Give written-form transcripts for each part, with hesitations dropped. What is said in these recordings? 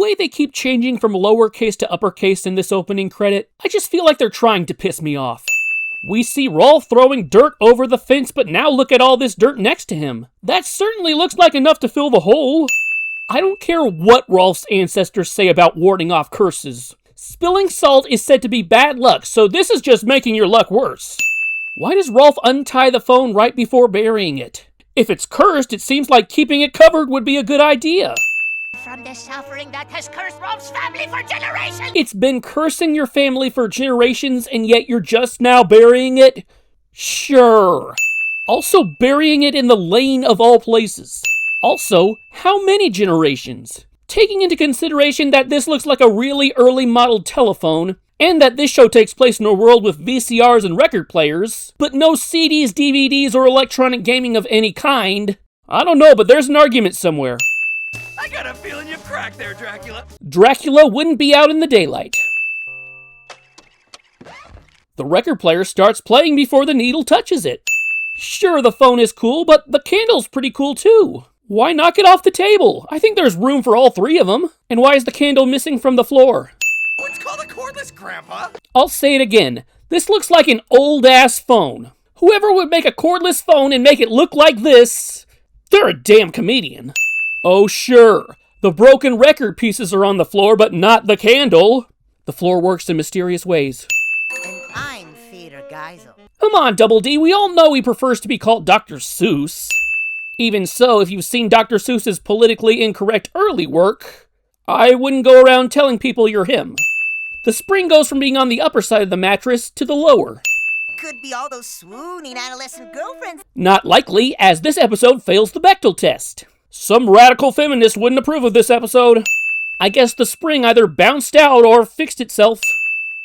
way they keep changing from lowercase to uppercase in this opening credit, I just feel like they're trying to piss me off. We see Rolf throwing dirt over the fence, but now look at all this dirt next to him. That certainly looks like enough to fill the hole. I don't care what Rolf's ancestors say about warding off curses. Spilling salt is said to be bad luck, so this is just making your luck worse. Why does Rolf untie the phone right before burying it? If it's cursed, it seems like keeping it covered would be a good idea. From the suffering that has cursed Rolf's family for generations! It's been cursing your family for generations, and yet you're just now burying it? Sure. Also, burying it in the lane of all places. Also, how many generations? Taking into consideration that this looks like a really early model telephone, and that this show takes place in a world with VCRs and record players, but no CDs, DVDs, or electronic gaming of any kind, I don't know, but there's an argument somewhere. I got a feeling you've cracked there, Dracula. Dracula wouldn't be out in the daylight. The record player starts playing before the needle touches it. Sure, the phone is cool, but the candle's pretty cool too. Why knock it off the table? I think there's room for all three of them. And why is the candle missing from the floor? What's called a cordless, Grandpa? I'll say it again. This looks like an old-ass phone. Whoever would make a cordless phone and make it look like this, they're a damn comedian. Oh sure, the broken record pieces are on the floor, but not the candle. The floor works in mysterious ways. And I'm Theater Geisel. Come on, Double D, we all know he prefers to be called Dr. Seuss. Even so, if you've seen Dr. Seuss's politically incorrect early work, I wouldn't go around telling people you're him. The spring goes from being on the upper side of the mattress to the lower. Could be all those swooning adolescent girlfriends. Not likely, as this episode fails the Bechdel test. Some radical feminist wouldn't approve of this episode. I guess the spring either bounced out or fixed itself.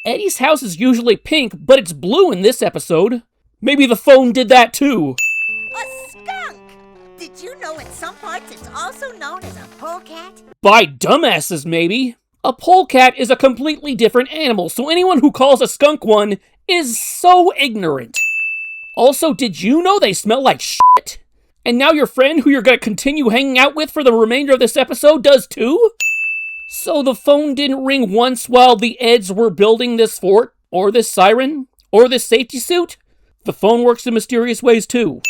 Eddy's house is usually pink, but it's blue in this episode. Maybe the phone did that too. A skunk! Did you know in some parts it's also known as a polecat? By dumbasses, maybe. A polecat is a completely different animal, so anyone who calls a skunk one is so ignorant. Also, did you know they smell like shit? And now your friend, who you're gonna continue hanging out with for the remainder of this episode, does too? So the phone didn't ring once while the Eds were building this fort, or this siren, or this safety suit? The phone works in mysterious ways too.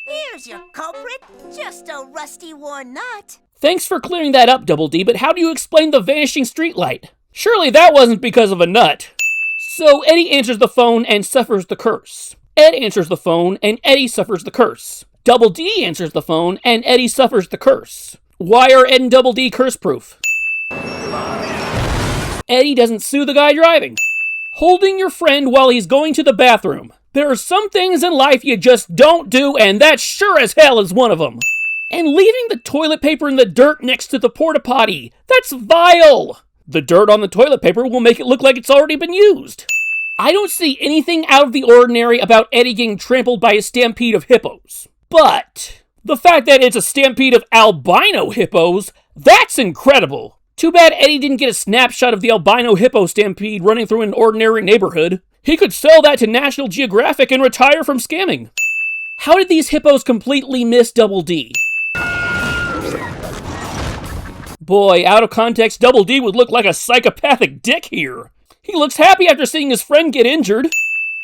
Here's your culprit, just a rusty worn nut. Thanks for clearing that up, Double D, but how do you explain the vanishing streetlight? Surely that wasn't because of a nut. So Eddy answers the phone and suffers the curse. Ed answers the phone and Eddy suffers the curse. Double D answers the phone and Eddy suffers the curse. Why are Ed and Double D curse-proof? Eddy doesn't sue the guy driving. Holding your friend while he's going to the bathroom. There are some things in life you just don't do, and that sure as hell is one of them. And leaving the toilet paper in the dirt next to the porta potty. That's vile. The dirt on the toilet paper will make it look like it's already been used. I don't see anything out of the ordinary about Eddy getting trampled by a stampede of hippos. But the fact that it's a stampede of albino hippos, that's incredible. Too bad Eddy didn't get a snapshot of the albino hippo stampede running through an ordinary neighborhood. He could sell that to National Geographic and retire from scamming. How did these hippos completely miss Double D? Boy, out of context, Double D would look like a psychopathic dick here. He looks happy after seeing his friend get injured.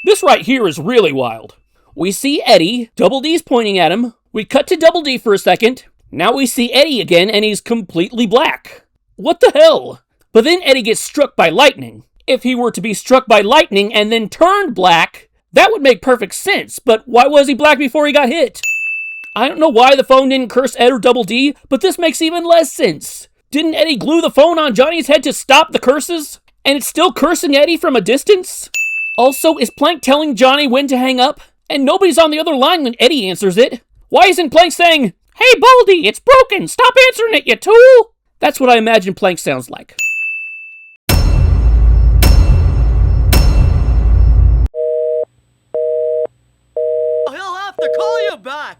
This right here is really wild. We see Eddy, Double D's pointing at him. We cut to Double D for a second. Now we see Eddy again and he's completely black. What the hell? But then Eddy gets struck by lightning. If he were to be struck by lightning and then turned black, that would make perfect sense, but why was he black before he got hit? I don't know why the phone didn't curse Ed or Double D, but this makes even less sense. Didn't Eddy glue the phone on Johnny's head to stop the curses? And it's still cursing Eddy from a distance? Also, is Plank telling Johnny when to hang up? And nobody's on the other line when Eddy answers it. Why isn't Plank saying, "Hey Baldy, it's broken, stop answering it, you tool"? That's what I imagine Plank sounds like. He'll have to call you back.